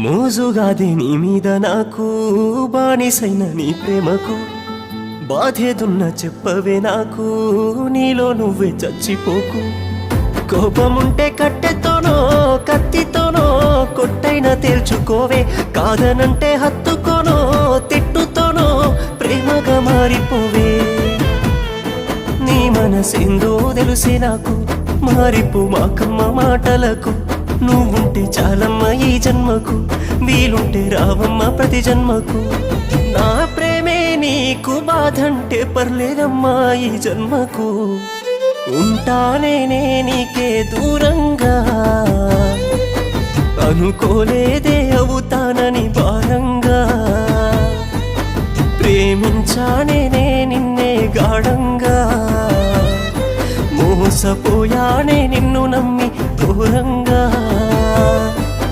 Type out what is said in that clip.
మోజుగాదే నీ మీద నాకు బానిసైన నీ ప్రేమకు బాధేదున్న చెప్పవే నాకు నీలో నువ్వే చచ్చిపోకు కోపముంటే కట్టెతోనో కత్తితోనో కొట్టైనా తేల్చుకోవే కాదనంటే హత్తుకోనో తిట్టుతోనో ప్రేమగా మారిపోవే నీ మనసేందో తెలిసే నాకు మారిపో మాకమ్మ మాటలకు నువ్వుంటే చాలమ్మ ఈ జన్మకు వీలుంటే రావమ్మ ప్రతి జన్మకు నా ప్రేమే నీకు బాధంటే పర్లేదమ్మా ఈ జన్మకు ఉంటానేనే నీకే దూరంగా అనుకోలేదే అవుతానని భారంగా ప్రేమించానేనే నిన్నే గాఢంగా మోసపోయానే నిన్ను నమ్మి దూరంగా